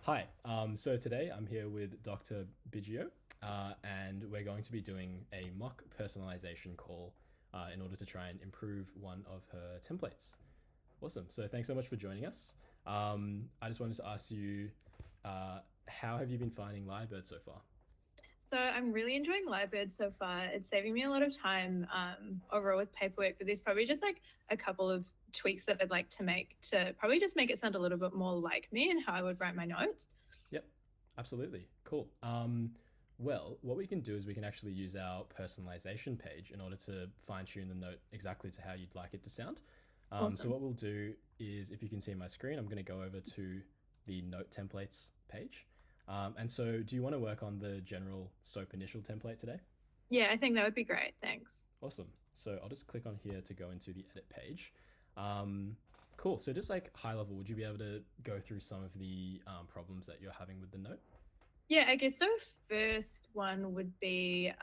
Hi. So today I'm here with Dr. Biggio, and we're going to be doing a mock personalization call in order to try and improve one of her templates. Awesome. So thanks so much for joining us. I just wanted to ask you, how have you been finding Lyrebird so far? So I'm really enjoying Lyrebird so far. It's saving me a lot of time overall with paperwork, but there's probably just like a couple of tweaks that I'd like to make to probably just make it sound a little bit more like me and how I would write my notes. Yep, absolutely. Cool. Well, what we can do is we can actually use our personalization page in order to fine tune the note exactly to how you'd like it to sound. So Awesome. what we'll do is, if you can see my screen, I'm going to go over to the note templates page. And so do you want to work on the general SOAP initial template today? Yeah, I think that would be great. Thanks. Awesome. So I'll just click on here to go into the edit page. Um, cool. So just like high level, would you be able to go through some of the problems that you're having with the note? Yeah, I guess so. First one would be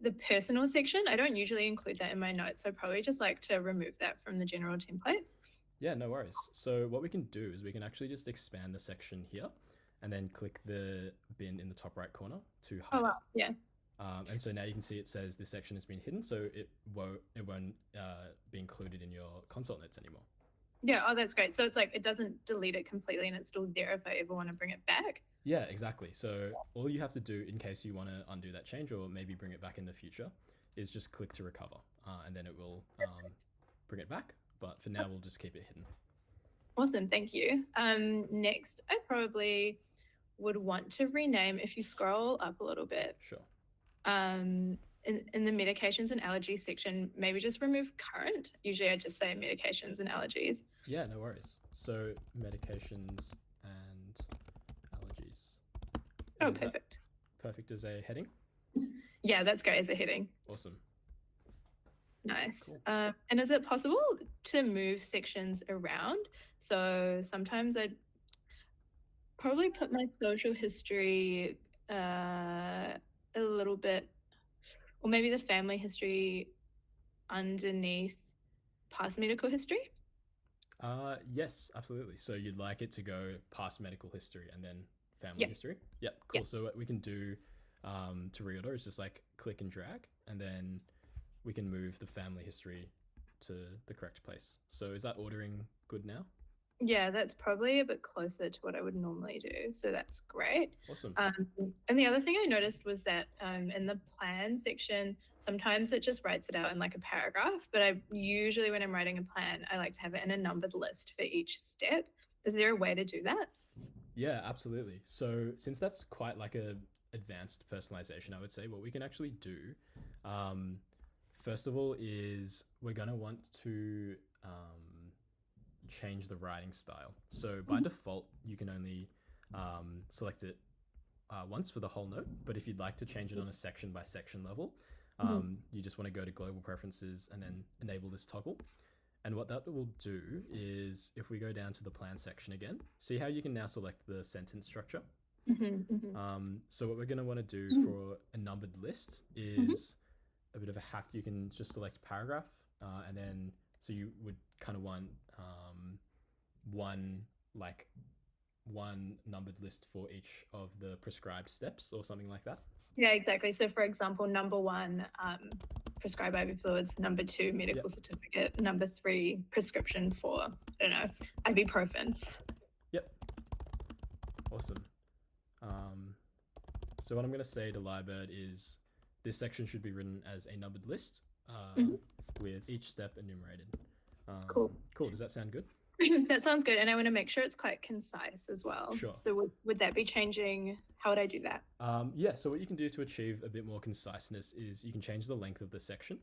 the personal section. I don't usually include that in my notes, so I'd probably just like to remove that from the general template. Yeah, no worries. So what we can do is we can actually just expand the section here and then click the bin in the top right corner to Oh, hide it. wow. Yeah. And so now you can see it says this section has been hidden, so it won't be included in your console notes anymore. Yeah. Oh, that's great. So it's like it doesn't delete it completely and it's still there if I ever want to bring it back. Yeah, exactly. So all you have to do in case you want to undo that change or maybe bring it back in the future is just click to recover, and then it will bring it back. But for now, we'll just keep it hidden. Awesome, thank you. Next, I probably would want to rename, if you scroll up a little bit, Sure. in the medications and allergies section, maybe just remove current. Usually I just say medications and allergies. Yeah, no worries. So medications and allergies. Oh, And is that perfect. perfect as a heading? Yeah, that's great as a heading. Awesome. Nice. Cool. And is it possible to move sections around? So sometimes I'd probably put my social history a little bit, or maybe the family history underneath past medical history. Yes, absolutely. So you'd like it to go past medical history and then family Yeah, history? Yep, yeah. cool. So what we can do to reorder is just like click and drag, and then we can move the family history to the correct place. So is that ordering good now? Yeah, that's probably a bit closer to what I would normally do. So that's great. Awesome. And the other thing I noticed was that in the plan section, sometimes it just writes it out in like a paragraph, but I usually, when I'm writing a plan, I like to have it in a numbered list for each step. Is there a way to do that? Yeah, absolutely. So since that's quite like a advanced personalization, I would say what we can actually do, um, first of all, is we're gonna want to change the writing style. So by default, you can only select it once for the whole note. But if you'd like to change it on a section by section level, Mhm. you just want to go to global preferences and then enable this toggle. And what that will do is if we go down to the plan section again, see how you can now select the sentence structure. Mhm, mhm, So what we're going to want to do mhm, for a numbered list mhm. is a bit of a hack. You can just select paragraph, and then so you would kind of want one like one numbered list for each of the prescribed steps or something like that. Yeah, exactly. So, for example, number one, prescribe IV fluids. Number two, medical Yep. certificate. Number three, prescription for, I don't know, ibuprofen. Yep. Awesome. Um, so what I'm going to say to Lyrebird is this section should be written as a numbered list Mhm. with each step enumerated. Cool. Cool. Does that sound good? That sounds good. And I want to make sure it's quite concise as well. Sure. So, would that be changing? How would I do that? Yeah, so what you can do to achieve a bit more conciseness is you can change the length of the section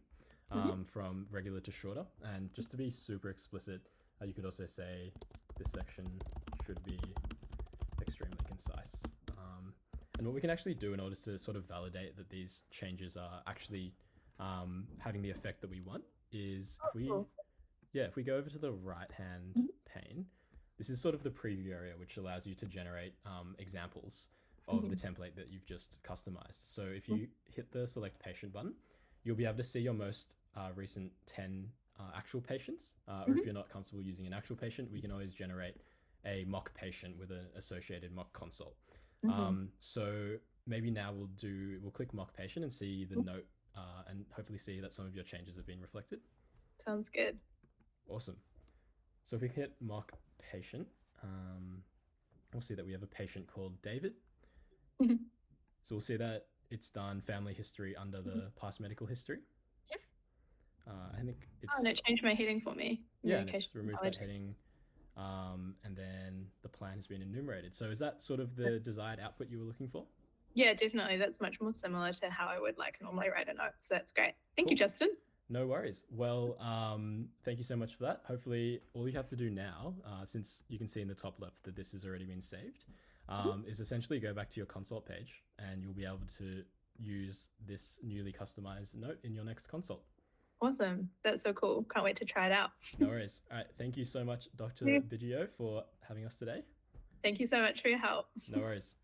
Mhm. from regular to shorter. And just to be super explicit, you could also say this section should be extremely concise. And what we can actually do in order to sort of validate that these changes are actually having the effect that we want is Oh, cool. if we go over to the right hand Mhm. pane, this is sort of the preview area, which allows you to generate examples of the Mhm. template that you've just customized. So if you hit the select patient button, you'll be able to see your most recent 10 actual patients. Or if Mhm. you're not comfortable using an actual patient, we can always generate a mock patient with an associated mock consult. Mhm. So maybe now we'll click mock patient and see the note, and hopefully see that some of your changes have been reflected. Sounds good. Awesome. So if we hit mock patient, we'll see that we have a patient called David. So we'll see that it's done family history under the past medical history. Yep. I think Oh, it's and it changed my heading for me. yeah, and it's Communication removed that intelligence. heading, and then the plan has been enumerated. So is that sort of the desired output you were looking for? Yeah, definitely. That's much more similar to how I would like normally write a note. So that's great. Thank you, Cool. Justin. No worries. Well, thank you so much for that. Hopefully, all you have to do now, since you can see in the top left that this has already been saved, is essentially go back to your consult page and you'll be able to use this newly customized note in your next consult. Awesome. That's so cool. Can't wait to try it out. No worries. All right. Thank you so much, Dr. Biggio, for having us today. Thank you so much for your help. No worries.